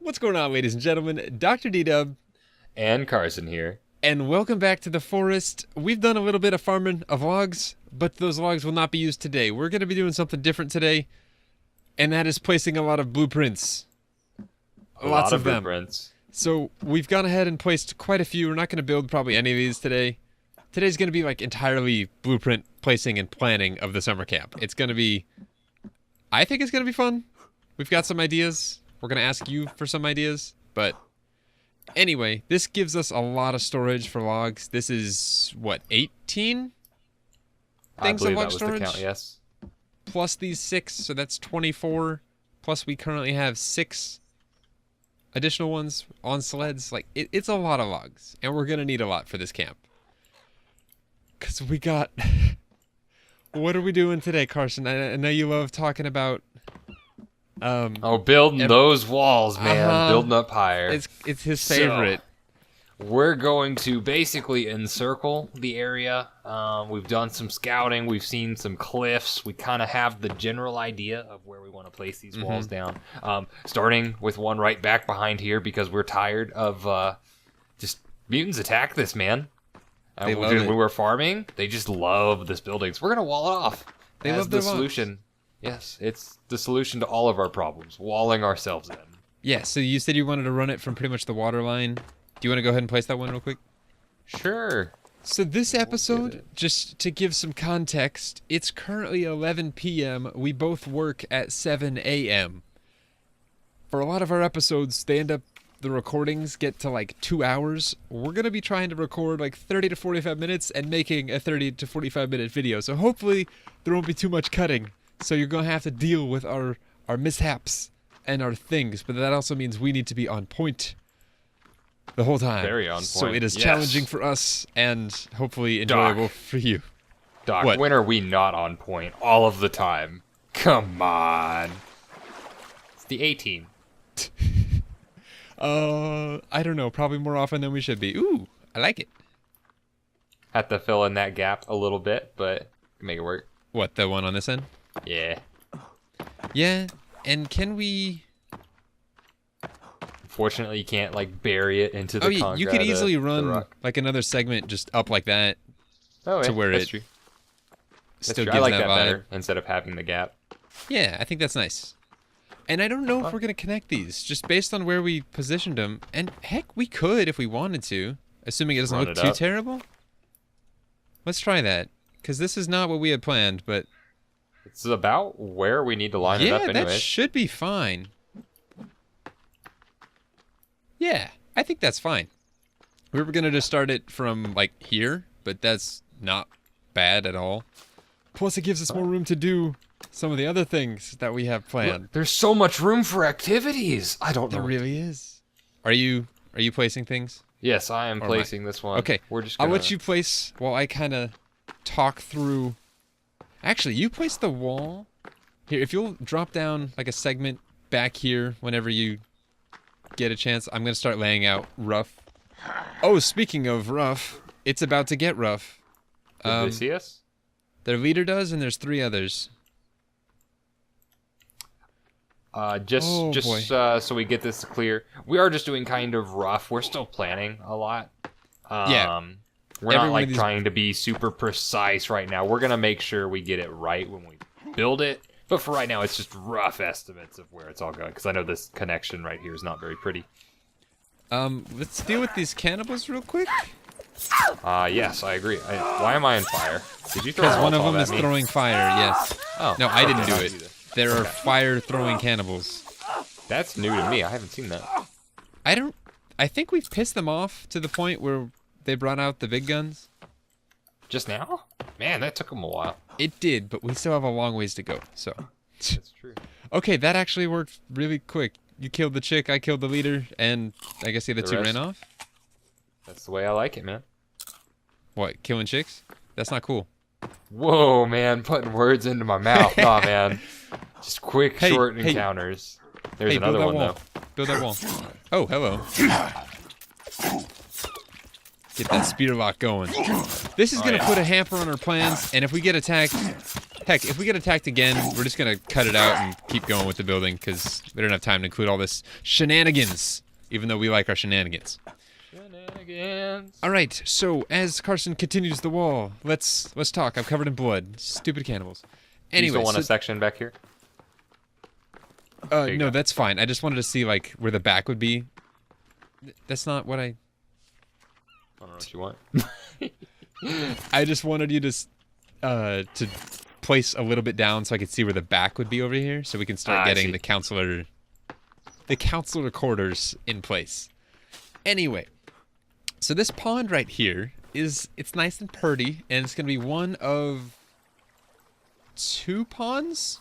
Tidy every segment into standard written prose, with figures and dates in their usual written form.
What's going on, ladies and gentlemen? DoctorDDub, And Carson here. and welcome back to the forest. We've done a little bit of farming of logs, but those logs will not be used today. We're going to be doing something different today, and that is placing a lot of blueprints. Lots of them. Blueprints. So we've gone ahead and placed quite a few. We're not going to build probably any of these today. Today's going to be like entirely blueprint placing and planning of the summer camp. It's going to be, I think it's going to be fun. We've got some ideas. We're going to ask you for some ideas, but anyway, this gives us a lot of storage for logs. This is, what, 18 things of log storage? The count, yes. Plus these 6, so that's 24. Plus we currently have 6 additional ones on sleds. Like, it's a lot of logs, and we're going to need a lot for this camp. Because we got... What are we doing today, Carson? I know you love talking about... building those walls, man. Building up higher. It's his favorite. So, we're going to basically encircle the area. We've done some scouting. We've seen some cliffs. We kind of have the general idea of where we want to place these walls down. Starting with one right back behind here because we're tired of just mutants attack this, man. They love it. When we're farming, they just love this building. So we're going to wall it off. They love the solution. Yes, it's the solution to all of our problems, walling ourselves in. Yeah, so you said you wanted to run it from pretty much the water line. Do you want to go ahead and place that one real quick? Sure. So this episode, just to give some context, it's currently 11 p.m. We both work at 7 a.m. For a lot of our episodes, the recordings get to like 2 hours. We're going to be trying to record like 30 to 45 minutes and making a 30 to 45 minute video. So hopefully there won't be too much cutting. So you're going to have to deal with our mishaps and our things, but that also means we need to be on point the whole time. Very on point. So it is challenging for us and hopefully enjoyable for you. Doc, what? When are we not on point all of the time? Come on. It's the 18. I don't know. Probably more often than we should be. Ooh, I like it. Had to fill in that gap a little bit, but make it work. What, the one on this end? Yeah. Yeah, and can we... Unfortunately, you can't, like, bury it into the concrete. You could easily run, like, another segment just up like that. Oh, yeah, to where that's it true. Still true. gives I like that vibe. better instead of having the gap. Yeah, I think that's nice. And I don't know if we're going to connect these, just based on where we positioned them. And heck, we could if we wanted to, assuming it doesn't look too terrible. Let's try that, because this is not what we had planned, but... It's about where we need to line it up anyway. Yeah, that should be fine. Yeah, I think that's fine. We were going to just start it from, like, here, but that's not bad at all. Plus, it gives us more room to do some of the other things that we have planned. Look, there's so much room for activities. I don't know. There really is. Are you placing things? Yes, I am placing this one. Okay, we're just I'll let you place while I kind of talk through... Actually, you place the wall. Here, if you'll drop down like a segment back here whenever you get a chance, I'm going to start laying out rough. Oh, speaking of rough, it's about to get rough. Did they see us? Their leader does, and there's 3 others. So we get this clear, we are just doing kind of rough. We're still planning a lot. Yeah. We're not like trying to be super precise right now. We're gonna make sure we get it right when we build it. But for right now, it's just rough estimates of where it's all going. Because I know this connection right here is not very pretty. Let's deal with these cannibals real quick. Yes, I agree. Why am I on fire? Did you throw? Because one of them is throwing fire. Yes. Oh. No, I didn't do it. There are fire-throwing cannibals. That's new to me. I haven't seen that. I think we've pissed them off to the point where they brought out the big guns. Just now? Man, that took them a while. It did, but we still have a long ways to go, so. That's true. Okay, that actually worked really quick. You killed the chick, I killed the leader, and I guess the other 2 ran off? That's the way I like it, man. What, killing chicks? That's not cool. Whoa, man, putting words into my mouth. Aw, man. Just quick, short encounters. There's another one, though. Build that wall. Oh, hello. Get that spear lock going. This is going to put a hamper on our plans, and if we get attacked, Heck, if we get attacked again, we're just gonna cut it out and keep going with the building, because we don't have time to include all this shenanigans, even though we like our shenanigans. Shenanigans. All right, so as Carson continues the wall, let's talk. I'm covered in blood. Stupid cannibals. Anyway, you still want a section back here? No, that's fine. I just wanted to see like where the back would be. That's not what I don't know what you want. I just wanted you to place a little bit down so I could see where the back would be over here, so we can start getting the counselor quarters in place. Anyway, so this pond right here it's nice and pretty, and it's gonna be one of 2 ponds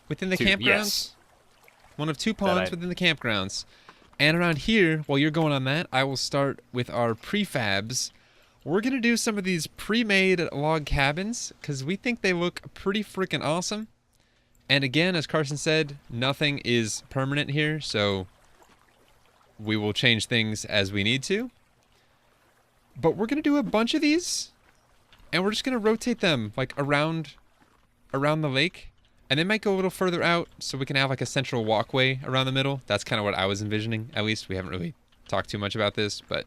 within the campgrounds. Yes. One of 2 ponds within the campgrounds. And around here, while you're going on that, I will start with our prefabs. We're going to do some of these pre-made log cabins because we think they look pretty freaking awesome. And again, as Carson said, nothing is permanent here, so we will change things as we need to. But we're going to do a bunch of these, and we're just going to rotate them like around the lake. And they might go a little further out so we can have like a central walkway around the middle. That's kind of what I was envisioning. At least we haven't really talked too much about this, but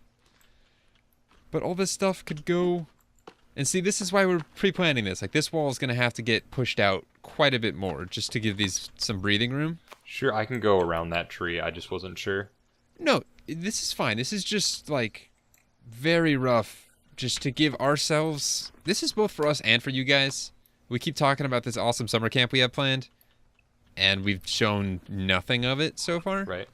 all this stuff could go. And see, this is why we're pre-planning this. Like, this wall is going to have to get pushed out quite a bit more just to give these some breathing room. Sure, I can go around that tree. I just wasn't sure. No, this is fine. This is just like very rough just to give ourselves. This is both for us and for you guys. We keep talking about this awesome summer camp we have planned, and we've shown nothing of it so far. Right.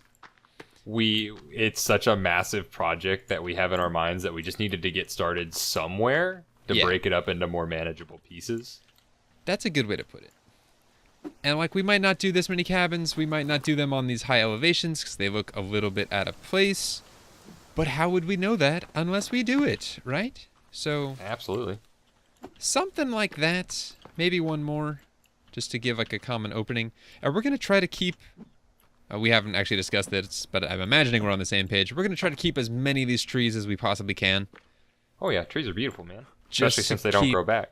It's such a massive project that we have in our minds that we just needed to get started somewhere to break it up into more manageable pieces. That's a good way to put it. And like, we might not do this many cabins, we might not do them on these high elevations because they look a little bit out of place. But how would we know that unless we do it, right? So absolutely. Something like that. Maybe one more, just to give like a common opening. And we're going to try to keep, we haven't actually discussed this, but I'm imagining we're on the same page. We're going to try to keep as many of these trees as we possibly can. Oh yeah, trees are beautiful, man. Especially since they don't grow back.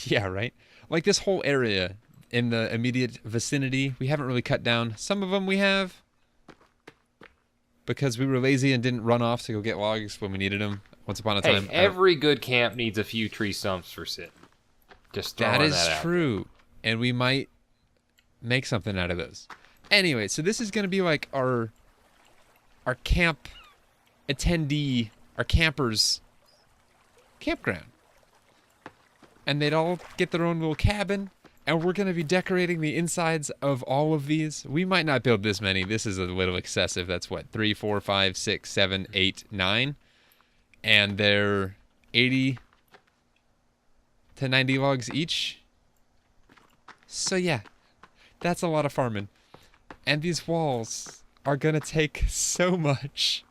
Yeah, right? Like this whole area in the immediate vicinity, we haven't really cut down. Some of them we have, because we were lazy and didn't run off to go get logs when we needed them once upon a time. Every good camp needs a few tree stumps for sitting. Just throwing that out. That is true. And we might make something out of those. Anyway, so this is going to be like our camp attendee, our campers' campground. And they'd all get their own little cabin. And we're going to be decorating the insides of all of these. We might not build this many. This is a little excessive. That's what, 3, 4, 5, 6, 7, 8, 9. And they're 80 to 90 logs each. So yeah, that's a lot of farming. And these walls are going to take so much.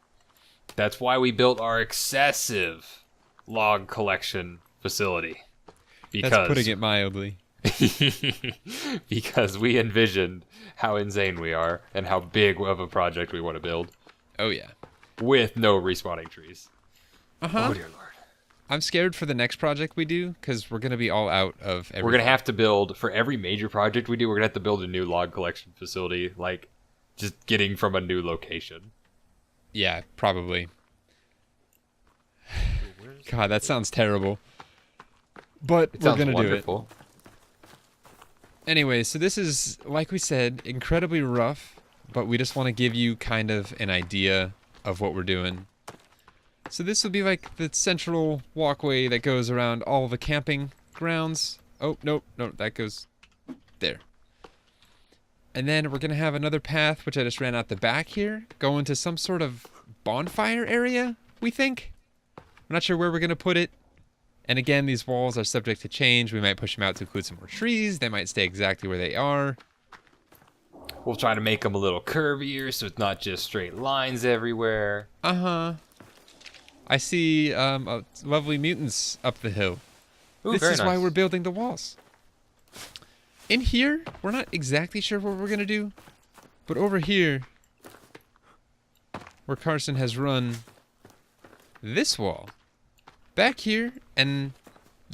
That's why we built our excessive log collection facility. That's putting it mildly. Because we envisioned how insane we are and how big of a project we want to build. Oh yeah. With no respawning trees. Uh-huh. Oh dear Lord. I'm scared for the next project we do because we're going to be all out of everything. We're going to have to build, for every major project we do, we're going to have to build a new log collection facility, like just getting from a new location. Yeah, probably. God, that sounds terrible. But we're going to do it. Anyway, so this is, like we said, incredibly rough, but we just want to give you kind of an idea of what we're doing. So this will be like the central walkway that goes around all the camping grounds. Oh, no, that goes there. And then we're going to have another path, which I just ran out the back here, go into some sort of bonfire area, we think. We're not sure where we're going to put it. And again, these walls are subject to change. We might push them out to include some more trees. They might stay exactly where they are. We'll try to make them a little curvier so it's not just straight lines everywhere. Uh-huh. I see lovely mutants up the hill. Ooh, this is why we're building the walls. In here, we're not exactly sure what we're going to do. But over here, where Carson has run this wall, back here, and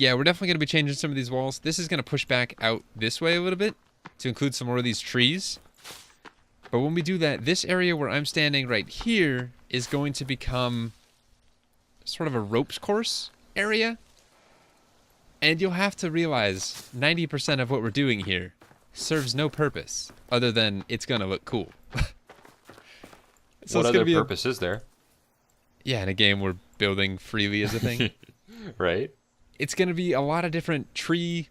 yeah, we're definitely going to be changing some of these walls. This is going to push back out this way a little bit to include some more of these trees. But when we do that, this area where I'm standing right here is going to become sort of a ropes course area. And you'll have to realize 90% of what we're doing here serves no purpose other than it's going to look cool. What other purpose is there? Yeah, in a game where building freely is a thing. Right. It's going to be a lot of different tree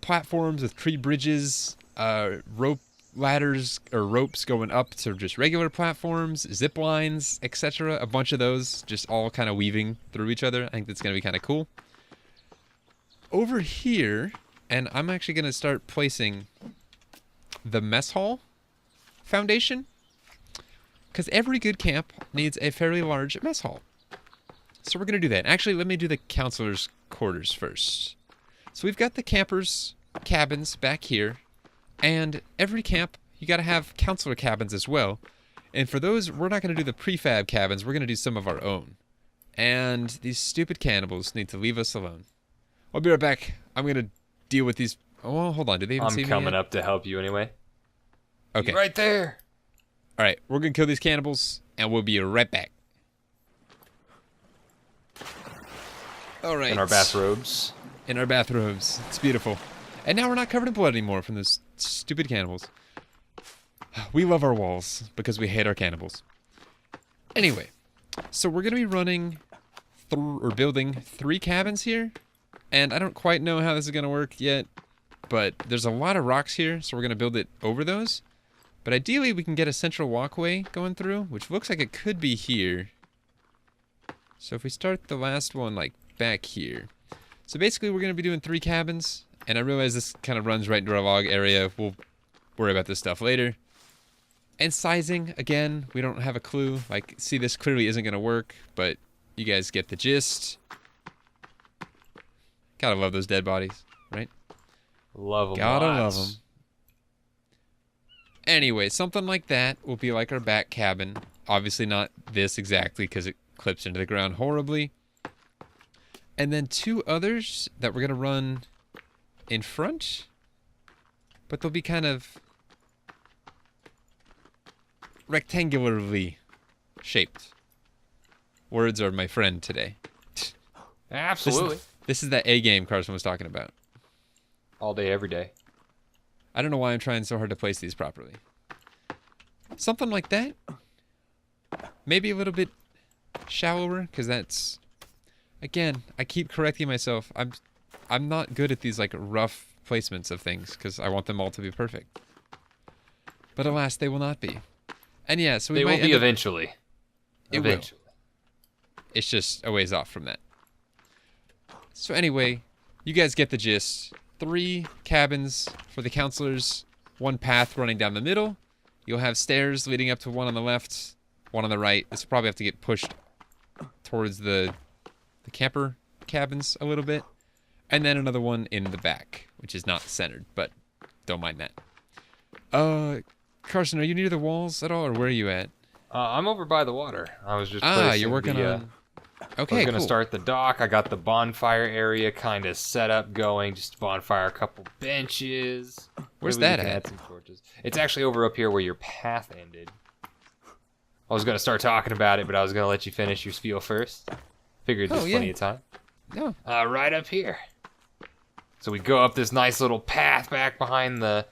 platforms with tree bridges, rope ladders or ropes going up to just regular platforms, zip lines, etc. A bunch of those just all kind of weaving through each other. I think that's going to be kind of cool. Over here, and I'm actually going to start placing the mess hall foundation, because every good camp needs a fairly large mess hall. So we're going to do that. Actually, let me do the counselor's quarters first. So we've got the campers' cabins back here, and every camp, you got to have counselor cabins as well. And for those, we're not going to do the prefab cabins. We're going to do some of our own. And these stupid cannibals need to leave us alone. I'll be right back. I'm going to deal with these. Oh, hold on. Did they even see me? I'm coming up to help you anyway. Okay. Be right there. All right. We're going to kill these cannibals, and we'll be right back. All right. In our bathrobes. In our bathrobes. It's beautiful. And now we're not covered in blood anymore from those stupid cannibals. We love our walls because we hate our cannibals. Anyway, so we're going to be running or building 3 cabins here. And I don't quite know how this is going to work yet, but there's a lot of rocks here, so we're going to build it over those. But ideally, we can get a central walkway going through, which looks like it could be here. So if we start the last one, like, back here. So basically, we're going to be doing 3 cabins, and I realize this kind of runs right into our log area. We'll worry about this stuff later. And sizing, again, we don't have a clue. Like, see, this clearly isn't going to work, but you guys get the gist. Gotta love those dead bodies, right? Love them. Gotta love them. Anyway, something like that will be like our back cabin. Obviously not this exactly because it clips into the ground horribly. And then 2 others that we're going to run in front. But they'll be kind of rectangularly shaped. Words are my friend today. Absolutely. This is that A game Carson was talking about. All day, every day. I don't know why I'm trying so hard to place these properly. Something like that. Maybe a little bit shallower, because that's... Again, I keep correcting myself. I'm not good at these like rough placements of things, because I want them all to be perfect. But alas, they will not be. And yeah, so we might will be eventually. Eventually. It's just a ways off from that. So anyway, you guys get the gist. 3 cabins for the counselors, 1 path running down the middle. You'll have stairs leading up to 1 on the left, 1 on the right. This will probably have to get pushed towards the camper cabins a little bit. And then another one in the back, which is not centered, but don't mind that. Carson, are you near the walls at all, or where are you at? I'm over by the water. I was just placing you're working on... Okay, I was going to cool. start the dock. I got the bonfire area kind of set up going. Just bonfire, a couple benches. Where's that at? at? Some torches. It's actually over up here where your path ended. I was going to start talking about it, but I was going to let you finish your spiel first. Figured there's plenty of time. No. Right up here. So we go up this nice little path back behind the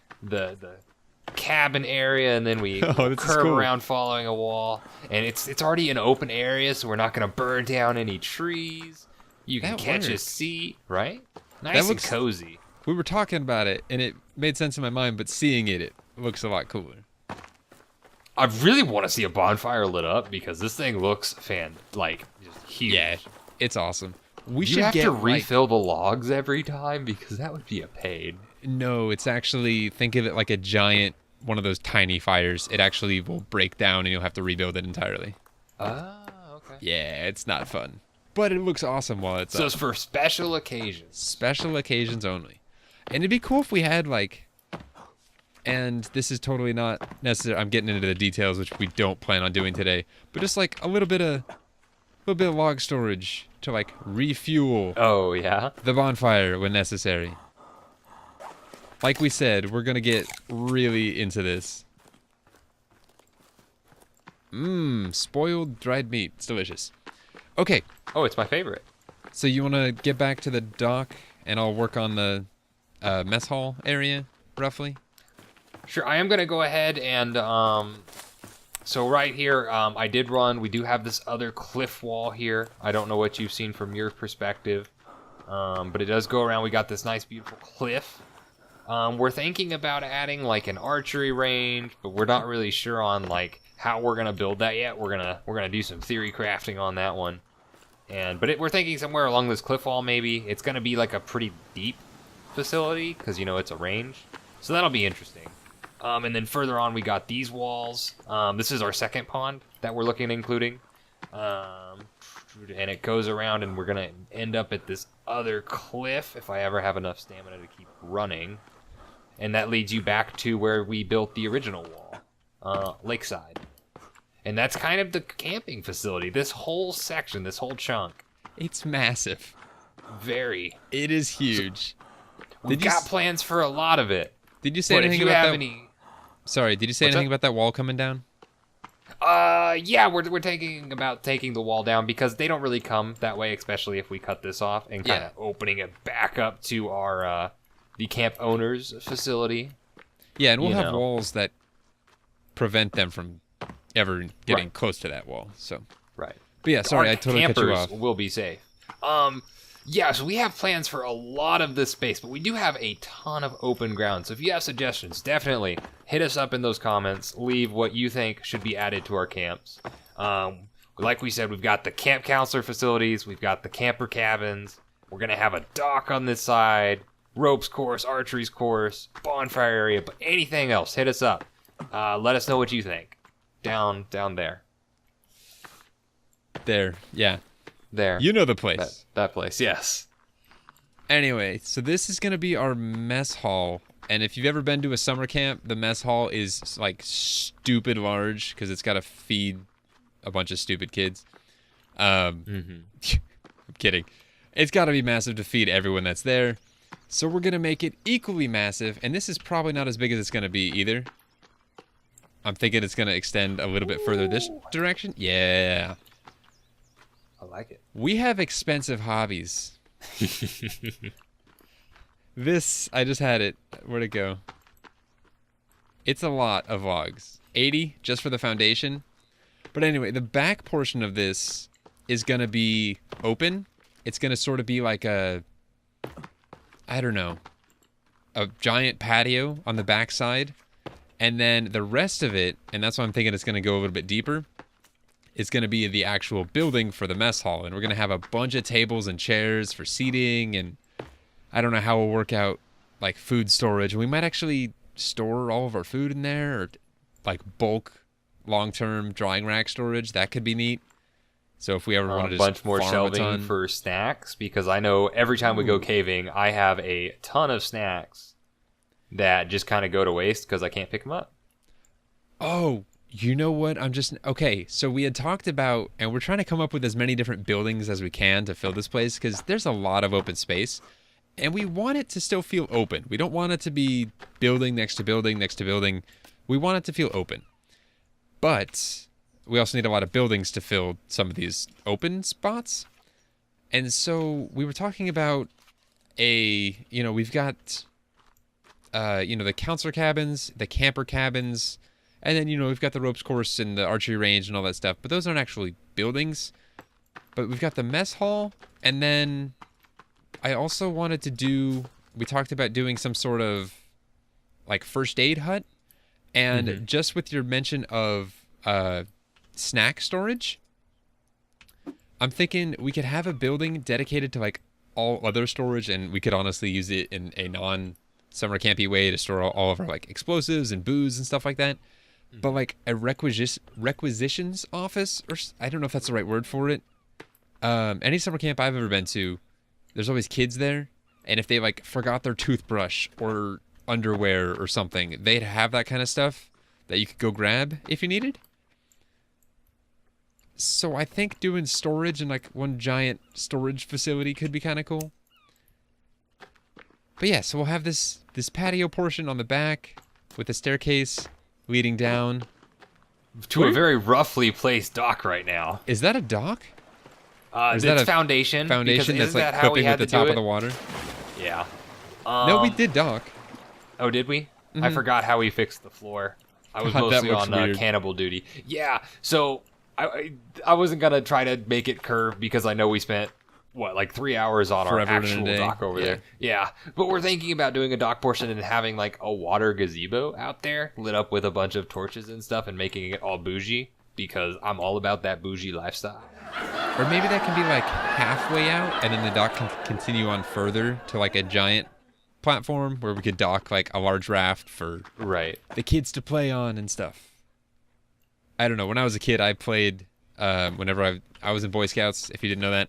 cabin area, and then we curve around following a wall, and it's already an open area, so we're not going to burn down any trees. You can catch a seat, right? Nice and cozy. We were talking about it, and it made sense in my mind, but seeing it looks a lot cooler. I really want to see a bonfire lit up, because this thing looks just huge. Yeah, it's awesome. We should have to refill the logs every time, because that would be a pain. No, it's actually, think of it like a giant, one of those tiny fires. It actually will break down and you'll have to rebuild it entirely. Ah, okay. Yeah, it's not fun. But it looks awesome while it's up. So it's for special occasions. Special occasions only. And it'd be cool if we had and this is totally not necessary. I'm getting into the details, which we don't plan on doing today. But just like a little bit of log storage to like refuel Oh, yeah? the bonfire when necessary. Like we said, we're gonna get really into this. Spoiled dried meat. It's delicious. Okay, Oh, it's my favorite. so you want to get back to the dock, and I'll work on the mess hall area, roughly? Sure, I am going to go ahead and, so right here, I did run. We do have this other cliff wall here. I don't know what you've seen from your perspective, but it does go around. We got this nice, beautiful cliff. We're thinking about adding, like, an archery range, but we're not really sure on, like, how we're going to build that yet. We're gonna do some theory crafting on that one. But we're thinking somewhere along this cliff wall, maybe. It's going to be, like, a pretty deep facility, because, you know, it's a range. So that'll be interesting. And then further on, we got these walls. This is our second pond that we're looking at including. And it goes around, and we're going to end up at this other cliff if I ever have enough stamina to keep running. And that leads you back to where we built the original wall, lakeside. And that's kind of the camping facility. This whole section, this whole chunk. It's massive. Very. It is huge. We've got plans for a lot of it. Did you say But if anything you about have that? any... Sorry, did you say What's anything up? about that wall coming down? Yeah, we're taking the wall down because they don't really come that way, especially if we cut this off and kind of opening it back up to our the camp owner's facility. Yeah, and we'll You have know. walls that prevent them from ever getting Right. close to that wall. So, Right. but yeah, sorry, Our I totally cut you campers off. will be safe. Yeah, so we have plans for a lot of this space, but we do have a ton of open ground. So if you have suggestions, definitely hit us up in those comments. Leave what you think should be added to our camps. Like we said, we've got the camp counselor facilities, we've got the camper cabins. We're gonna have a dock on this side, ropes course, archery's course, bonfire area, but anything else, hit us up. Let us know what you think. Down there. There, yeah. There. You know the place. That place, yes. Anyway, so this is going to be our mess hall. And if you've ever been to a summer camp, the mess hall is like stupid large because it's got to feed a bunch of stupid kids. I'm kidding. It's got to be massive to feed everyone that's there. So we're going to make it equally massive. And this is probably not as big as it's going to be either. I'm thinking it's going to extend a little bit further this direction. Yeah. I like it. We have expensive hobbies. This, I just had it. Where'd it go? It's a lot of logs. 80 just for the foundation. But anyway, the back portion of this is going to be open. It's going to sort of be like a, I don't know, a giant patio on the back side. And then the rest of it, and that's why I'm thinking it's going to go a little bit deeper, it's going to be the actual building for the mess hall. And we're going to have a bunch of tables and chairs for seating. And I don't know how we'll work out like food storage. We might actually store all of our food in there, or like bulk long-term drying rack storage. That could be neat. So if we ever want to A just bunch more farm a shelving ton. for snacks, because I know every time we go caving, I have a ton of snacks that just kind of go to waste because I can't pick them up. Oh, you know what? Okay, so we had talked about, and we're trying to come up with as many different buildings as we can to fill this place, because there's a lot of open space, and we want it to still feel open. We don't want it to be building next to building next to building. We want it to feel open. But we also need a lot of buildings to fill some of these open spots. And so we were talking about we've got, the counselor cabins, the camper cabins, and then, we've got the ropes course and the archery range and all that stuff. But those aren't actually buildings. But we've got the mess hall. And then I also wanted to we talked about doing some sort of like first aid hut. And just with your mention of snack storage, I'm thinking we could have a building dedicated to like all other storage. And we could honestly use it in a non-summer campy way to store all of our like explosives and booze and stuff like that. But like a requisitions office, or I don't know if that's the right word for it. Any summer camp I've ever been to, there's always kids there, and if they like forgot their toothbrush or underwear or something, they'd have that kind of stuff that you could go grab if you needed. So I think doing storage in like one giant storage facility could be kind of cool. But yeah, so we'll have this patio portion on the back with a staircase leading down to a very roughly placed dock right now. Is that a dock? It's foundation. Foundation that's like how we clipping had with the to do top it? of the water? Yeah. No, we did dock. Oh, did we? Mm-hmm. I forgot how we fixed the floor. I was God, that mostly looks on weird. cannibal duty. Yeah, so I wasn't going to try to make it curve because I know we spent, like 3 hours on Forever our in a actual day. dock over there. Yeah, but we're thinking about doing a dock portion and having like a water gazebo out there lit up with a bunch of torches and stuff and making it all bougie because I'm all about that bougie lifestyle. Or maybe that can be like halfway out and then the dock can continue on further to like a giant platform where we could dock like a large raft for the kids to play on and stuff. I don't know. When I was a kid, I played whenever I was in Boy Scouts. If you didn't know that,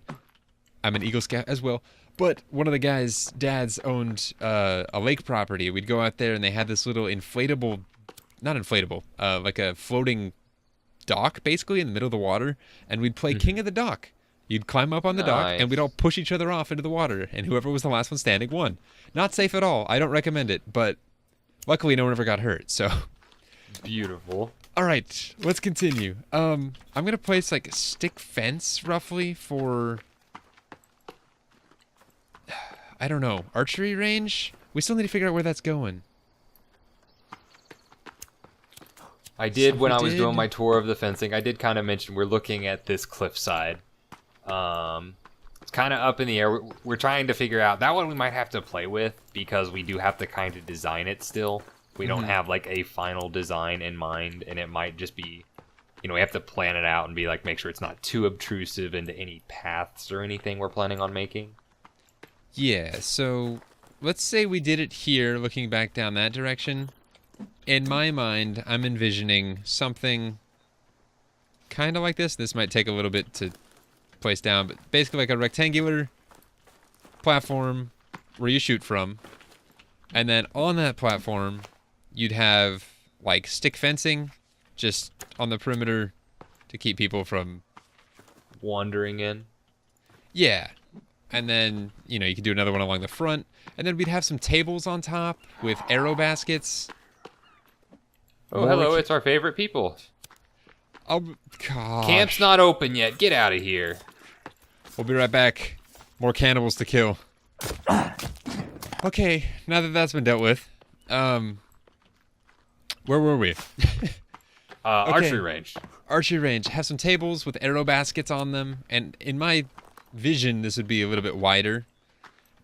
I'm an Eagle Scout as well. But one of the guys' dads owned a lake property. We'd go out there and they had this little inflatable, not inflatable, like a floating dock basically in the middle of the water, and we'd play King of the Dock. You'd climb up on the dock and we'd all push each other off into the water, and whoever was the last one standing won. Not safe at all. I don't recommend it, but luckily no one ever got hurt, so. Beautiful. All right, let's continue. I'm going to place like a stick fence roughly for, I don't know, archery range? We still need to figure out where that's going. I did, when I was doing my tour of the fencing, I did kind of mention we're looking at this cliffside. It's kind of up in the air. We're trying to figure out that one we might have to play with because we do have to kind of design it still. We don't have like a final design in mind, and it might just be, we have to plan it out and be like, make sure it's not too obtrusive into any paths or anything we're planning on making. Yeah, so let's say we did it here, looking back down that direction. In my mind, I'm envisioning something kind of like this. This might take a little bit to place down, but basically like a rectangular platform where you shoot from. And then on that platform, you'd have like stick fencing just on the perimeter to keep people from wandering in. Yeah. And then, you could do another one along the front. And then we'd have some tables on top with arrow baskets. Oh, hello, it's our favorite people. Oh, gosh. Camp's not open yet. Get out of here. We'll be right back. More cannibals to kill. Okay, now that that's been dealt with, where were we? Archery range. Archery range. Have some tables with arrow baskets on them, and in my vision, this would be a little bit wider.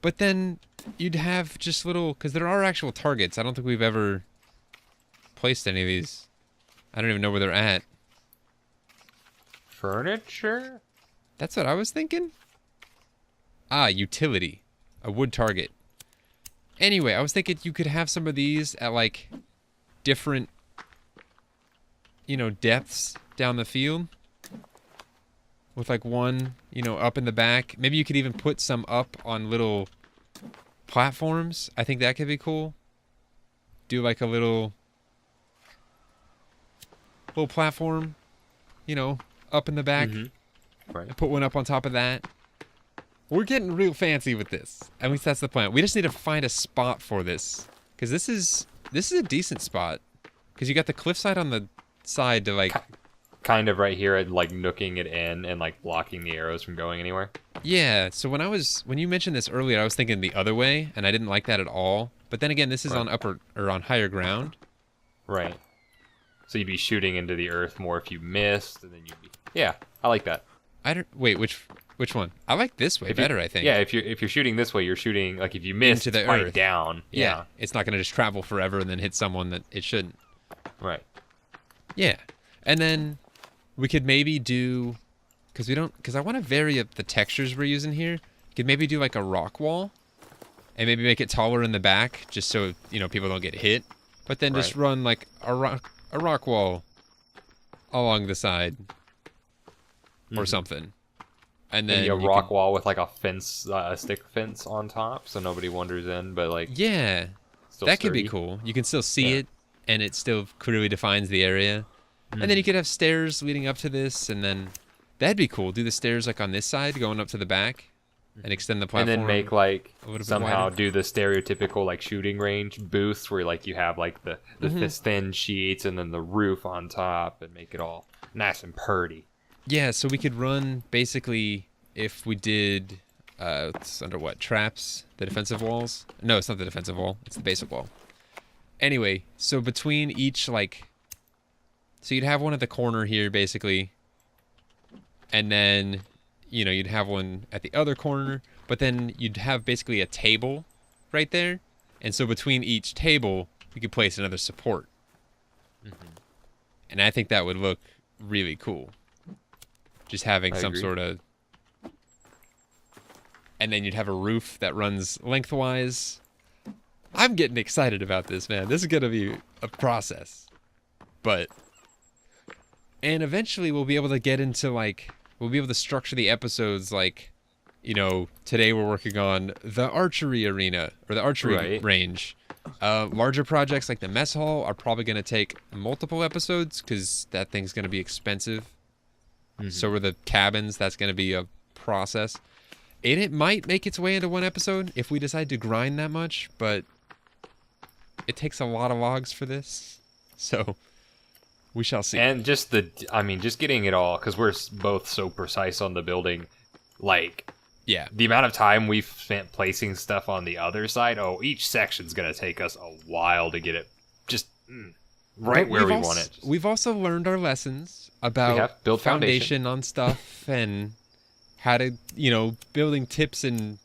But then you'd have just little, because there are actual targets. I don't think we've ever placed any of these. I don't even know where they're at. Furniture? That's what I was thinking. Ah, utility. A wood target. Anyway, I was thinking you could have some of these at like different, depths down the field. With like one, up in the back. Maybe you could even put some up on little platforms. I think that could be cool. Do like a little platform, up in the back. Right. Put one up on top of that. We're getting real fancy with this. At least that's the plan. We just need to find a spot for this, because this is a decent spot. Because you got the cliffside on the side to like. Kind of right here, at like nooking it in and like blocking the arrows from going anywhere. Yeah. So when you mentioned this earlier, I was thinking the other way, and I didn't like that at all. But then again, this is on on higher ground. Right. So you'd be shooting into the earth more if you missed, and then you'd be. Yeah, I like that. Wait, which one? I like this way better, I think. Yeah, if you're shooting this way, you're shooting like if you miss into the right earth down. Yeah. It's not gonna just travel forever and then hit someone that it shouldn't. Right. Yeah, and then we could maybe do, because I want to vary up the textures we're using here. We could maybe do like a rock wall, and maybe make it taller in the back, just so people don't get hit. But then just run like a rock wall along the side. Or something, and then maybe a rock wall with like a fence, a stick fence on top, so nobody wanders in. But like, that could be cool. You can still see it, and it still clearly defines the area. And then you could have stairs leading up to this, and then That'd be cool. Do the stairs like on this side, going up to the back, and extend the And platform. then make like a little bit somehow wider. do the stereotypical like shooting range booths where like you have like the thin sheets and then the roof on top and make it all nice and purty. Yeah, so we could run basically if we did it's under what? Traps? The defensive walls? No, it's not the defensive wall. It's the basic wall. Anyway, so between each like so you'd have one at the corner here basically. And then you'd have one at the other corner, but then you'd have basically a table right there. And so between each table, you could place another support. And I think that would look really cool. Just having I some agree. sort of... And then you'd have a roof that runs lengthwise. I'm getting excited about this, man. This is going to be a process. But... And eventually we'll be able to get into, like... We'll be able to structure the episodes like, today we're working on the archery arena, or the archery range. Larger projects like the mess hall are probably going to take multiple episodes, because that thing's going to be expensive. So are the cabins. That's going to be a process. And it might make its way into one episode if we decide to grind that much, but it takes a lot of logs for this. So... we shall see. And just just getting it all, because we're both so precise on the building, like, yeah, the amount of time we've spent placing stuff on the other side, each section's going to take us a while to get it just right where we want it. We've also learned our lessons about build foundation on stuff and how to, building tips and,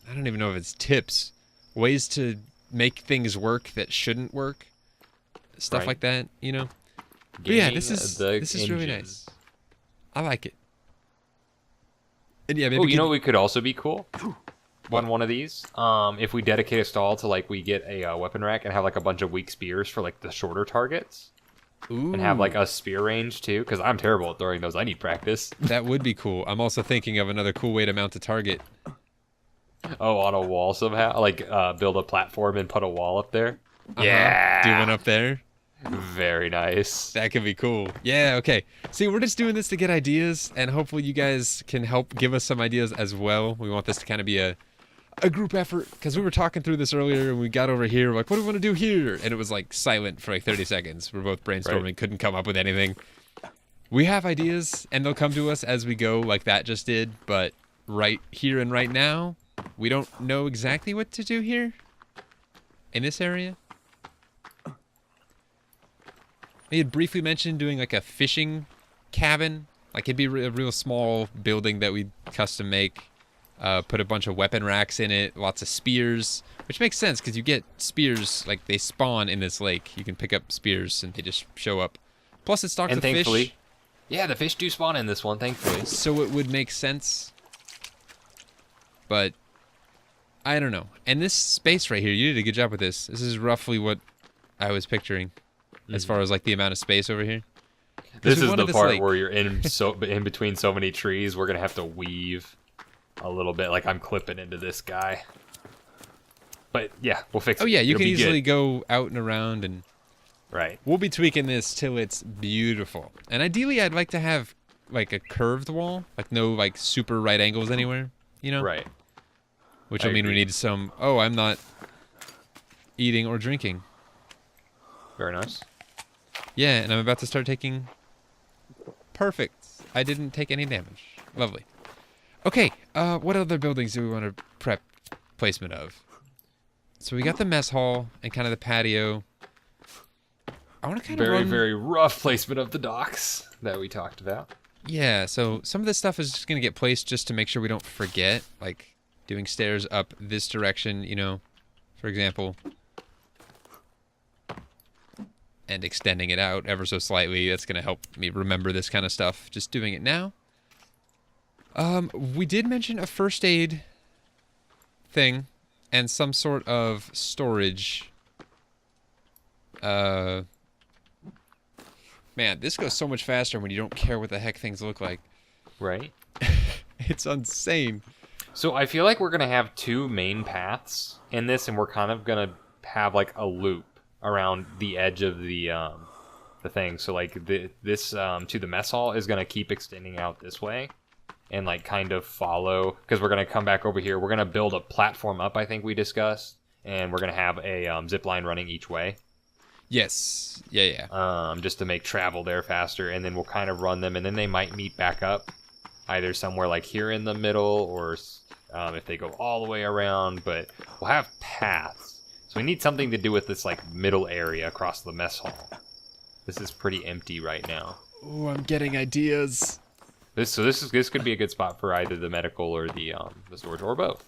I don't even know if it's tips, ways to make things work that shouldn't work, stuff like that, But yeah, this is really nice. I like it. And yeah, maybe what could also be cool on one of these? If we dedicate a stall to like we get a weapon rack and have like a bunch of weak spears for like the shorter targets, and have like a spear range too. Because I'm terrible at throwing those. I need practice. That would be cool. I'm also thinking of another cool way to mount a target. Oh, on a wall somehow, like build a platform and put a wall up there. Yeah, do one up there. Very nice. That could be cool. Yeah, okay. See, we're just doing this to get ideas, and hopefully you guys can help give us some ideas as well. We want this to kind of be a group effort, because we were talking through this earlier, and we got over here, we're like, what do we want to do here? And it was like silent for like 30 seconds. We're both brainstorming, couldn't come up with anything. We have ideas, and they'll come to us as we go, like that just did, but right here and right now, we don't know exactly what to do here in this area. He had briefly mentioned doing like a fishing cabin. Like it'd be a real small building that we'd custom make. Put a bunch of weapon racks in it, lots of spears, which makes sense because you get spears, like they spawn in this lake. You can pick up spears and they just show up. Plus it's stocked with fish. Yeah, the fish do spawn in this one, thankfully. So it would make sense. But I don't know. And this space right here, you did a good job with this. This is roughly what I was picturing. As far as like the amount of space over here. This is the part where you're in between so many trees. We're gonna have to weave a little bit. Like I'm clipping into this guy. But yeah, we'll fix it. Oh yeah, you It'll can be easily good. go out and around and we'll be tweaking this till it's beautiful. And ideally I'd like to have like a curved wall, like no like super right angles anywhere, Right. Which will mean we need some I'm not eating or drinking. Very nice. Yeah, and I'm about to start taking... Perfect. I didn't take any damage. Lovely. Okay, what other buildings do we want to prep placement of? So we got the mess hall and kind of the patio. I want to kind of Very, very rough placement of the docks that we talked about. Yeah, so some of this stuff is just going to get placed just to make sure we don't forget. Like doing stairs up this direction, for example. And extending it out ever so slightly. That's going to help me remember this kind of stuff. Just doing it now. We did mention a first aid thing and some sort of storage. Man, this goes so much faster when you don't care what the heck things look like. Right. It's insane. So I feel like we're going to have two main paths in this, and we're kind of going to have like a loop around the edge of the the thing. So like this to the mess hall is gonna keep extending out this way, and like kind of follow, because we're gonna come back over here. We're gonna build a platform up. I think we discussed, and we're gonna have a zip line running each way. Yes. Yeah. Just to make travel there faster, and then we'll kind of run them, and then they might meet back up, either somewhere like here in the middle, or if they go all the way around. But we'll have paths, so we need something to do with this like middle area across the mess hall. This is pretty empty right now. Oh, I'm getting ideas. This could be a good spot for either the medical or the storage, or both.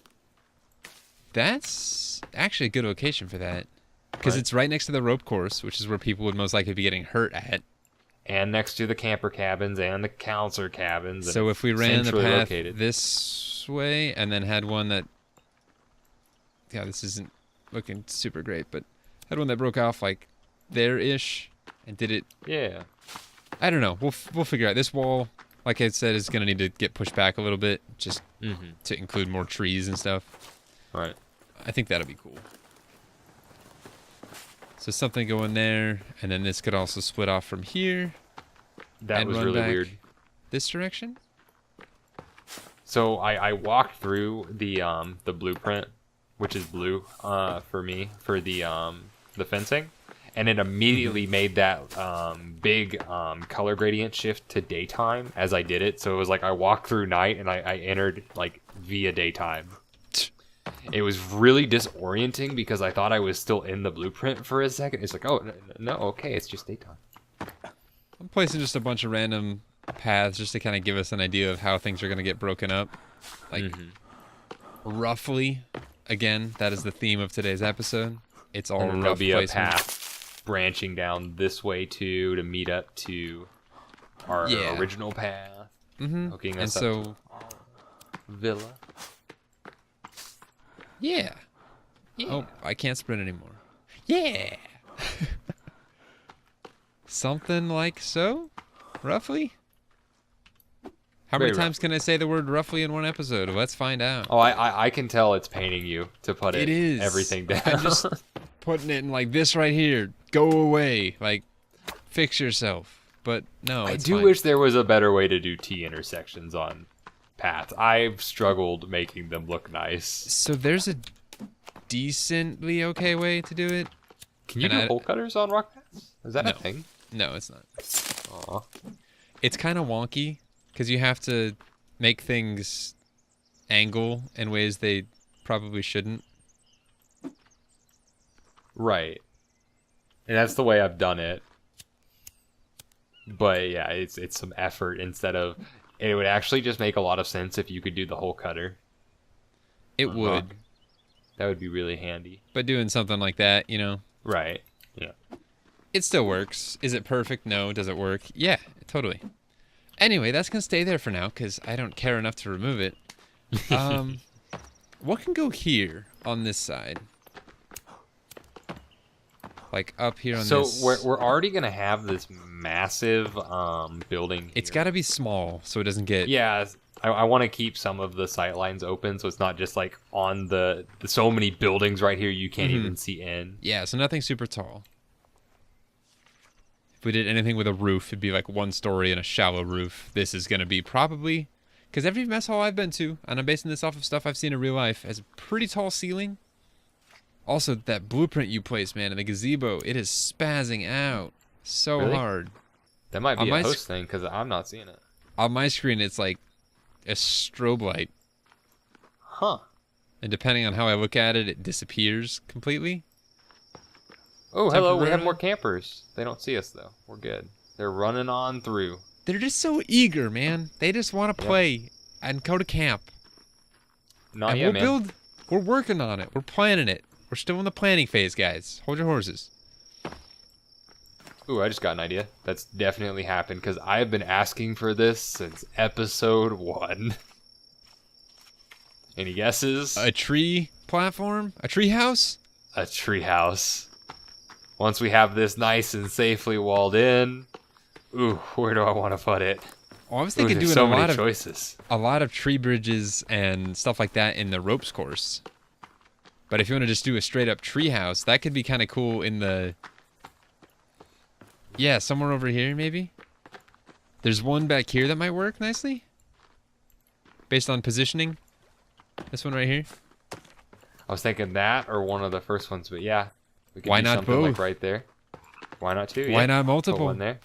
That's actually a good location for that. Because Right. it's right next to the rope course, which is where people would most likely be getting hurt at. And next to the camper cabins and the counselor cabins. So if we ran the centrally path located. this way and then had one that... Yeah, this isn't looking super great, but had one that broke off like there-ish and did it... Yeah. I don't know. We'll figure out. This wall, like I said, is going to need to get pushed back a little bit just to include more trees and stuff. Right. I think that'll be cool. So something going there, and then this could also split off from here. That and was run really back weird. This direction? So I walked through the blueprint, which is blue for me, for the fencing, and it immediately made that big color gradient shift to daytime as I did it. So it was like I walked through night and I entered like via daytime. It was really disorienting because I thought I was still in the blueprint for a second. It's like, oh, no, okay, it's just daytime. I'm placing just a bunch of random paths just to kind of give us an idea of how things are going to get broken up. Like, roughly, again, that is the theme of today's episode. It's all And then rough there'll be a placement. path branching down this way, too, to meet up to our original path. Hooking And us up so, to our villa. yeah. Oh, I can't sprint anymore. Yeah. Something like so, roughly. How many Very times can I say the word roughly in one episode? Let's find out. Oh, I can tell it's paining you to put It is. everything down. I'm just putting it in like this right here. Go away. Like, fix yourself. But no, I it's do fine. wish there was a better way to do T intersections on paths. I've struggled making them look nice. So there's a decently okay way to do it. Can you And do hole cutters on rock paths? Is that No. a thing? No, it's not. Aw. It's kind of wonky because you have to make things angle in ways they probably shouldn't. Right. And that's the way I've done it. But yeah, it's some effort instead of... It would actually just make a lot of sense if you could do the hole cutter. It would, rock. That would be really handy. but doing something like that, Right. Yeah. it still works. Is it perfect? No. Does it work? Yeah, totally. Anyway, that's going to stay there for now because I don't care enough to remove it. What can go here on this side? Like up here on this. So we're already gonna have this massive building. It's here. got to be small so it doesn't get... Yeah, I want to keep some of the sight lines open, so it's not just like on the so many buildings right here you can't even see in. Yeah, so nothing super tall. If we did anything with a roof, it'd be like one story and a shallow roof. This is going to be probably... Because every mess hall I've been to, and I'm basing this off of stuff I've seen in real life, has a pretty tall ceiling. Also, that blueprint you placed, man, in the gazebo, it is spazzing out so Really? hard. That might On be my a host thing because I'm not seeing it. On my screen, it's like a strobe light. Huh. And depending on how I look at it, it disappears completely. Oh, hello. We have Temporarily? more campers. They don't see us though. We're good. They're running on through. They're just so eager, man. They just want to Yeah. play and go to camp. Not And yet, man. We're working on it. We're planning it. We're still in the planning phase, guys. Hold your horses. Ooh, I just got an idea. That's definitely happened because I have been asking for this since episode 1. Any guesses? A tree platform? A tree house? A treehouse. Once we have this nice and safely walled in, ooh, where do I want to put it? Oh, I was Ooh, thinking there's doing so a many lot of choices. tree bridges and stuff like that in the ropes course. But if you want to just do a straight up tree house, that could be kind of cool in the Yeah, somewhere over here, maybe. There's one back here that might work nicely. Based on positioning. This one right here. I was thinking that or one of the first ones, but yeah. We could Why do not something both? like right there. Why not two? Why Yeah. not Put multiple? one there.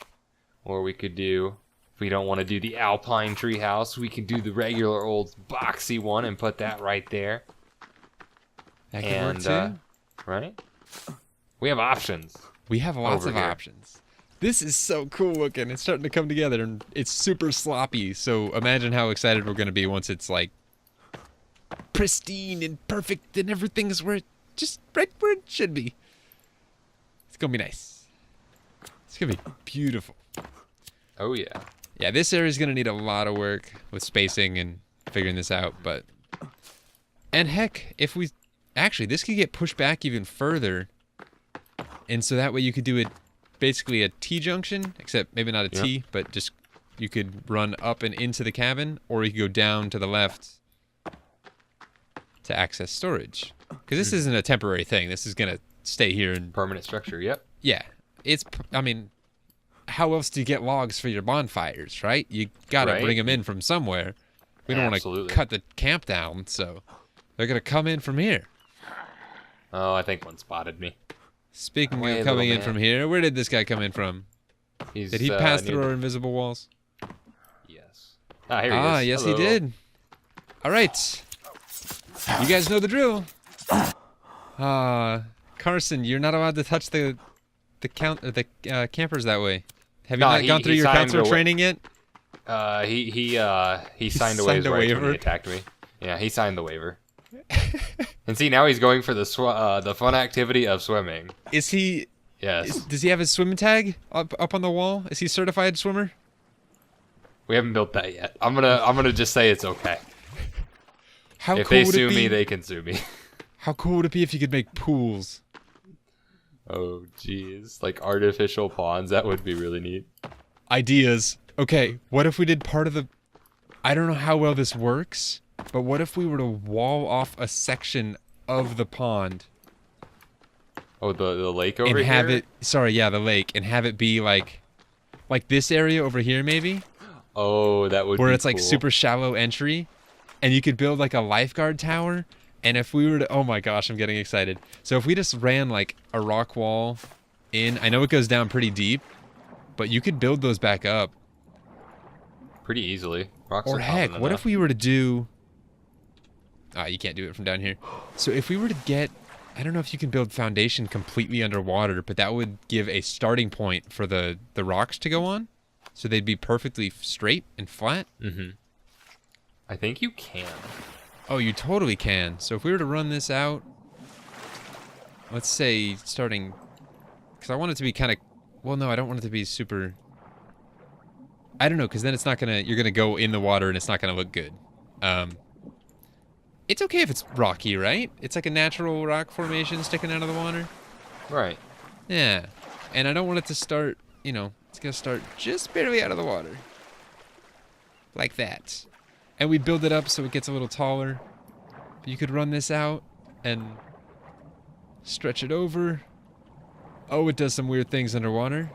Or we could do, if we don't want to do the Alpine treehouse, we can do the regular old boxy one and put that right there. That could work too. Right? We have options. We have lots over of here. options. This is so cool looking. It's starting to come together, and it's super sloppy. So imagine how excited we're going to be once it's like pristine and perfect and everything's where just right where it should be. It's going to be nice. It's going to be beautiful. Oh, yeah. Yeah, this area is going to need a lot of work with spacing and figuring this out, but... And heck, if we... Actually, this could get pushed back even further, and so that way you could do it basically a T-junction, except maybe not a T, but just you could run up and into the cabin, or you could go down to the left to access storage. Because this isn't a temporary thing. This is going to stay here and... Permanent structure, yep. Yeah, it's... I mean... How else do you get logs for your bonfires, right? You gotta Right. bring them in from somewhere. We don't want to Absolutely. cut the camp down, so they're gonna come in from here. Oh, I think one spotted me. Speaking Away, of coming little in from man. here, where did this guy come in from? He's, Did he pass near through the- our invisible walls? Yes. Ah, here he is. Ah, yes, Hello. he did. All right, you guys know the drill. Carson, you're not allowed to touch the campers that way. Have you No, not he- gone through he your signed counselor a wa- training yet? He signed away signed his a rights when waiver? he attacked me. Yeah, he signed the waiver. And see, now he's going for the fun activity of swimming. Is he? Yes. Does he have his swim tag up on the wall? Is he a certified swimmer? We haven't built that yet. I'm gonna just say it's okay. How If cool they would sue it be? me, they can sue me. How cool would it be if you could make pools? Oh, jeez. Like artificial ponds, that would be really neat. Ideas. Okay, what if we did part of the... I don't know how well this works, but what if we were to wall off a section of the pond Oh, the lake over and have here? it... Sorry, yeah, the lake, and have it be like this area over here maybe, Oh, that would where be it's like cool. super shallow entry, and you could build like a lifeguard tower. And if we were to, oh my gosh, I'm getting excited. So if we just ran like a rock wall in, I know it goes down pretty deep, but you could build those back up. Pretty easily. Rocks Or are heck, popping what enough. if we were to do, you can't do it from down here. So if we were to get, I don't know if you can build foundation completely underwater, but that would give a starting point for the rocks to go on. So they'd be perfectly straight and flat. Mm-hmm. I think you can. Oh, you totally can. So if we were to run this out, let's say starting, because I want it to be kind of, well, no, I don't want it to be super, I don't know, because then it's not going to, you're going to go in the water and it's not going to look good. It's okay if it's rocky, right? It's like a natural rock formation sticking out of the water. Right. Yeah. And I don't want it to start, it's going to start just barely out of the water. Like that. And we build it up so it gets a little taller. You could run this out and stretch it over. Oh, it does some weird things underwater.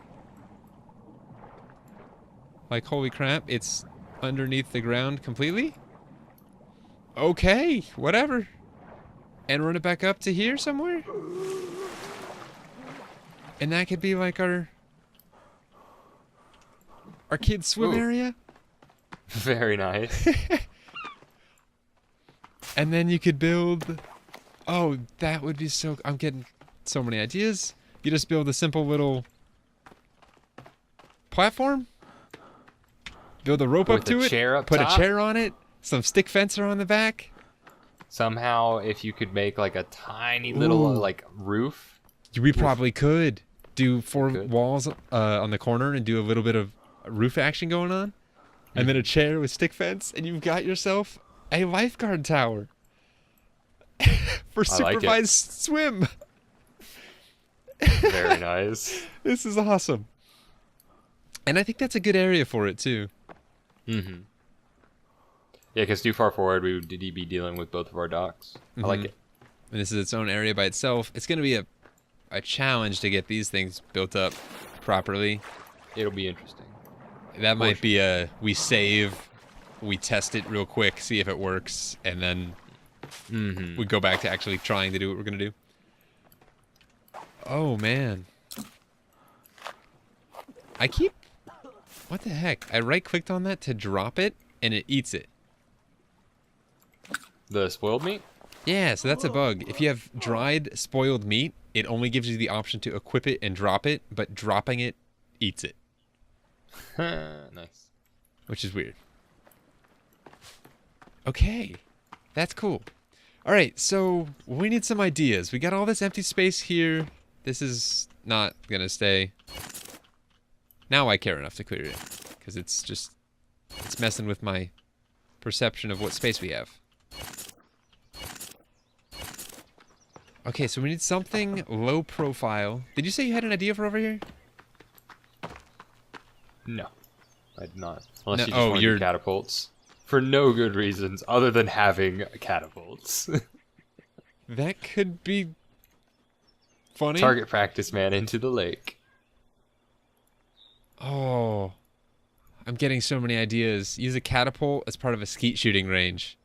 Like, holy crap, it's underneath the ground completely? Okay, whatever. And run it back up to here somewhere? And that could be like our kids' swim Ooh. area? Very nice. And then you could build... Oh, that would be so... I'm getting so many ideas. You just build a simple little platform. Build a rope up With to a it. chair up Put top? a chair on it. Some stick fencer on the back. Somehow, if you could make like a tiny little Ooh. like roof. We probably could do 4 could. walls on the corner and do a little bit of roof action going on. And then a chair with stick fence. And you've got yourself a lifeguard tower. For I like it. supervised swim. Very nice. This is awesome. And I think that's a good area for it, too. Mm-hmm. Yeah, because too far forward, we would be dealing with both of our docks. I like Mhm. it. And this is its own area by itself. It's going to be a challenge to get these things built up properly. It'll be interesting. That might be a we save, we test it real quick, see if it works, and then we go back to actually trying to do what we're gonna do. Oh man. What the heck? I right-clicked on that to drop it, and it eats it. The spoiled meat? Yeah, so that's a bug. If you have dried, spoiled meat, it only gives you the option to equip it and drop it, but dropping it eats it. Nice. Which is weird. Okay, that's cool. All right, so we need some ideas. We got all this empty space here. This is not gonna stay. Now I care enough to clear it, because it's messing with my perception of what space we have. Okay, so we need something low profile. Did you say you had an idea for over here? No, I did not. Unless No, you just want to do catapults. For no good reasons other than having catapults. That could be funny. Target practice, man, into the lake. Oh, I'm getting so many ideas. Use a catapult as part of a skeet shooting range.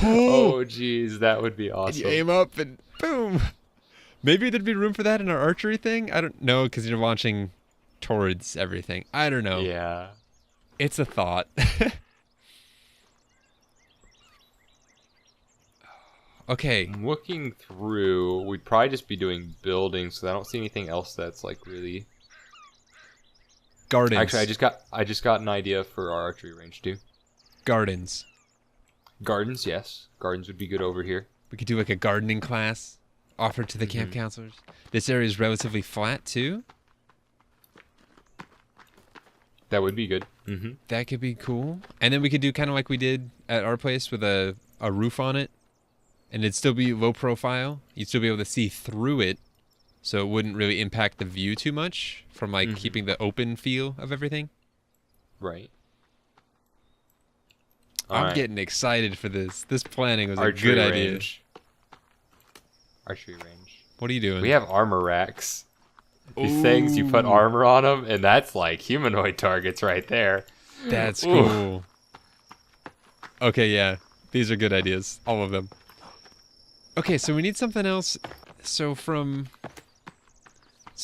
Oh, jeez, that would be awesome. And you aim up and boom. Maybe there'd be room for that in our archery thing. I don't know, because you're launching towards everything. I don't know. Yeah. It's a thought. Okay. I'm looking through, we'd probably just be doing buildings, because I don't see anything else that's like really. Gardens. Actually, I just got an idea for our archery range too. Gardens. Gardens, yes. Gardens would be good over here. We could do like a gardening class offered to the camp counselors. This area is relatively flat too. That would be good. That could be cool. And then we could do kind of like we did at our place with a roof on it. And it'd still be low profile. You'd still be able to see through it. So it wouldn't really impact the view too much from like keeping the open feel of everything. Right. I'm getting excited for this. This planning was Archery a good idea. range. Archery range. What are you doing? We have armor racks. These things, you put armor on them, and that's like humanoid targets right there. That's cool. Okay, yeah. These are good ideas. All of them. Okay, so we need something else. So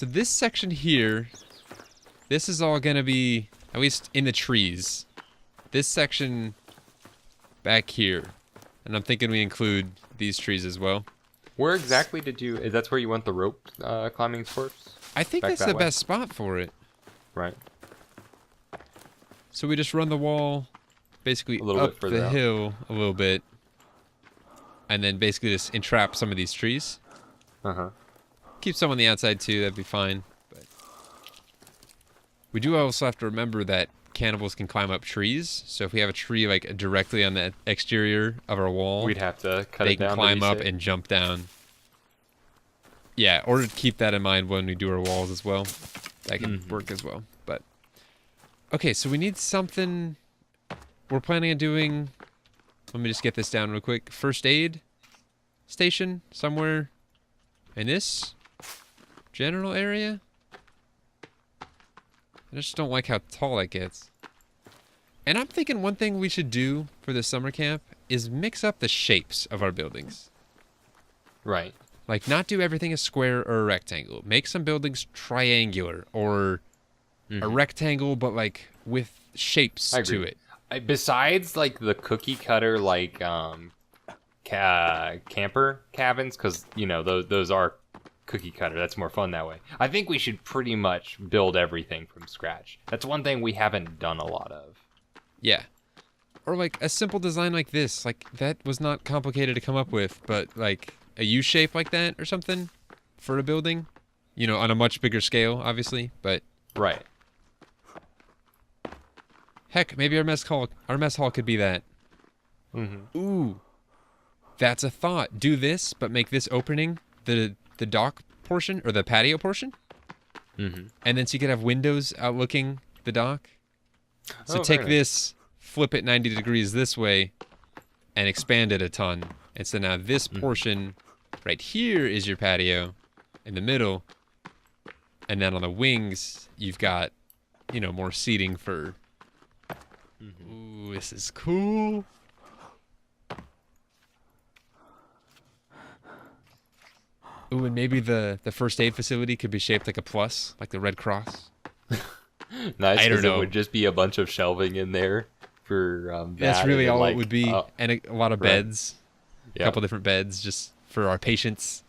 this section here, this is all going to be, at least in the trees. This section back here. And I'm thinking we include these trees as well. Where exactly that's where you want the rope climbing sports? I think that's the best spot for it. Right. So we just run the wall basically up the hill a little bit. And then basically just entrap some of these trees. Keep some on the outside too, that'd be fine. But we do also have to remember that cannibals can climb up trees. So if we have a tree like directly on the exterior of our wall, we'd have to cut it down. They can climb up and jump down. Yeah, or keep that in mind when we do our walls as well. That can work as well. But okay, so we need something. We're planning on doing. Let me just get this down real quick. First aid station somewhere in this general area. I just don't like how tall it gets. And I'm thinking one thing we should do for the summer camp is mix up the shapes of our buildings. Right. Like, not do everything a square or a rectangle. Make some buildings triangular or a rectangle, but like with shapes to it. Besides like the cookie cutter like camper cabins, because you know those are cookie cutter. That's more fun that way. I think we should pretty much build everything from scratch. That's one thing we haven't done a lot of. Yeah. Or like a simple design like this. Like, that was not complicated to come up with, but like a U shape like that or something for a building. You know, on a much bigger scale, obviously, but right. Heck, maybe our mess hall could be that. Ooh. That's a thought. Do this, but make this opening the dock portion or the patio portion. And then so you could have windows outlooking the dock. So take this, flip it 90 degrees this way, and expand it a ton. And so now this portion right here is your patio in the middle. And then on the wings, you've got, more seating for... Ooh, this is cool. Ooh, and maybe the first aid facility could be shaped like a plus, like the Red Cross. Nice. I don't know. It would just be a bunch of shelving in there for That's that, really and then, all it would be. And a lot of right. beds. A couple different beds just for our patients.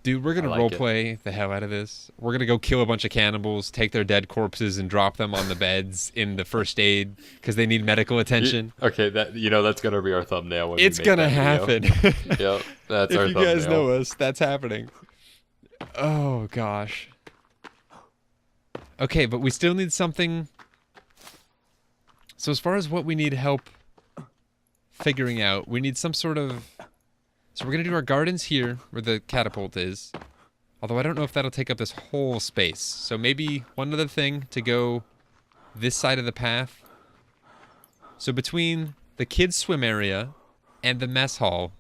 Dude, we're going to roleplay the hell out of this. We're going to go kill a bunch of cannibals, take their dead corpses, and drop them on the beds in the first aid because they need medical attention. Okay, that's going to be our thumbnail. When it's going to happen. Yep, that's our thumbnail. If you guys know us, that's happening. Oh, gosh. Okay, but we still need something. So as far as what we need help figuring out, we need some sort of... So we're going to do our gardens here, where the catapult is. Although I don't know if that'll take up this whole space. So maybe one other thing to go this side of the path. So between the kids' swim area and the mess hall,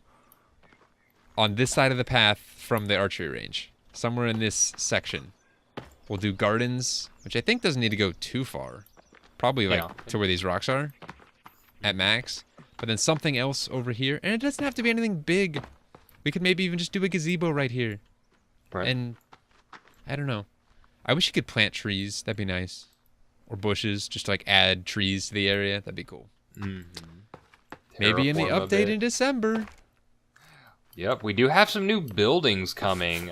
on this side of the path from the archery range, somewhere in this section, we'll do gardens, which I think doesn't need to go too far. Probably to where these rocks are, at max. But then something else over here. And it doesn't have to be anything big. We could maybe even just do a gazebo right here. Right. And I don't know. I wish you could plant trees. That'd be nice. Or bushes. Just to, add trees to the area. That'd be cool. Mm-hmm. Maybe in the update in December. Yep, we do have some new buildings coming.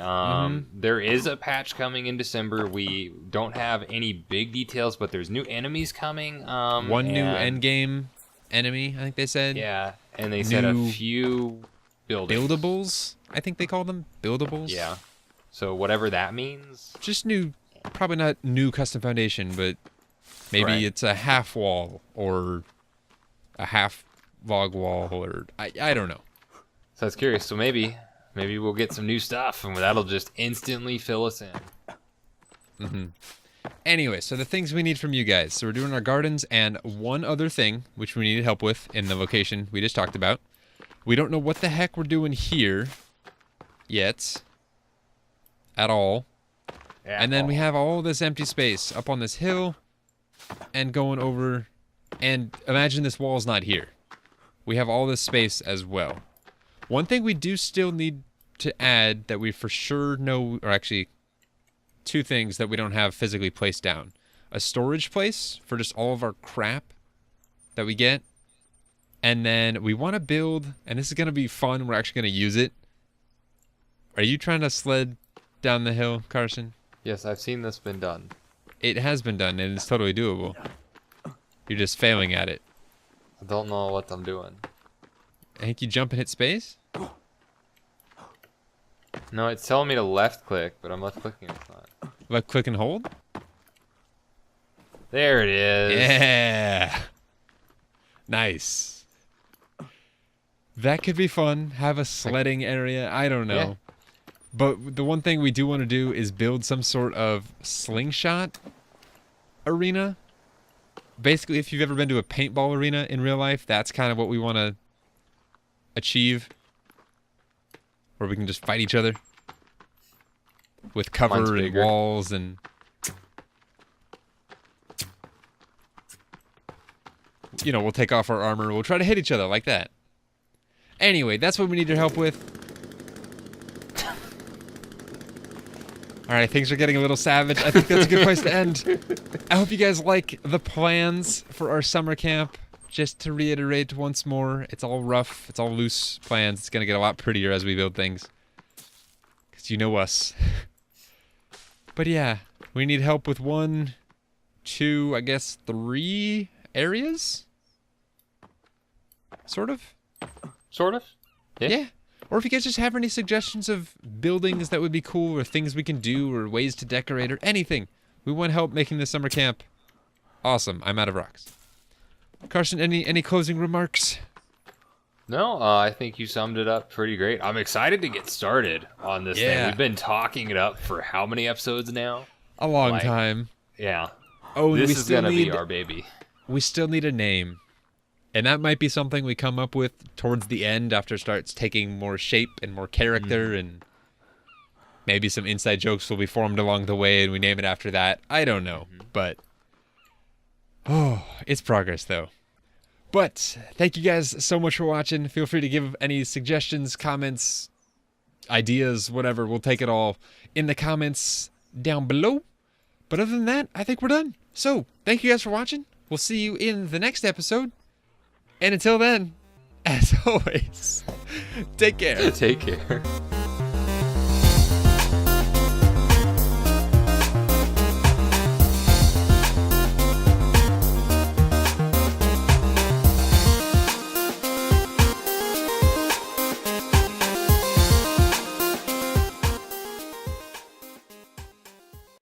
There is a patch coming in December. We don't have any big details, but there's new enemies coming. One new endgame enemy, I think they said. Yeah, and they said a few buildings. Buildables, I think they call them. Buildables? Yeah. So whatever that means. Just new, probably not new custom foundation, but maybe it's a half wall or a half log wall or I don't know. So I was curious. So maybe we'll get some new stuff and that'll just instantly fill us in. Mm-hmm. Anyway, so the things we need from you guys. So we're doing our gardens and one other thing, which we needed help with in the location we just talked about. We don't know what the heck we're doing here yet. At all. And then we have all this empty space up on this hill and going over. And imagine this wall's not here. We have all this space as well. One thing we do still need to add that we for sure know, or actually... two things that we don't have physically placed down. A storage place for just all of our crap that we get. And then we want to build, and this is going to be fun, we're actually going to use it. Are you trying to sled down the hill, Carson? Yes, I've seen this been done. It has been done, and it's totally doable. You're just failing at it. I don't know what I'm doing. I think you jump and hit space? No, it's telling me to left click, but I'm left clicking. It's not. Left click and hold? There it is. Yeah. Nice. That could be fun. Have a sledding area. I don't know. Yeah. But the one thing we do want to do is build some sort of slingshot arena. Basically, if you've ever been to a paintball arena in real life, that's kind of what we want to achieve. Where we can just fight each other. With cover and walls and... we'll take off our armor. We'll try to hit each other like that. Anyway, that's what we need your help with. Alright, things are getting a little savage. I think that's a good place to end. I hope you guys like the plans for our summer camp. Just to reiterate once more, it's all rough. It's all loose plans. It's going to get a lot prettier as we build things. Because you know us. But yeah, we need help with 1, 2, I guess 3 areas? Sort of? Sort of? Yeah. Or if you guys just have any suggestions of buildings that would be cool, or things we can do, or ways to decorate, or anything. We want help making this summer camp awesome. I'm out of rocks. Carson, any closing remarks? No, I think you summed it up pretty great. I'm excited to get started on this thing. We've been talking it up for how many episodes now? A long time. Yeah. Oh, this is going to be our baby. We still need a name. And that might be something we come up with towards the end after it starts taking more shape and more character. And Maybe some inside jokes will be formed along the way and we name it after that. I don't know. But, it's progress though. But thank you guys so much for watching. Feel free to give any suggestions, comments, ideas, whatever. We'll take it all in the comments down below. But other than that, I think we're done. So, thank you guys for watching. We'll see you in the next episode. And until then, as always, take care. Take care.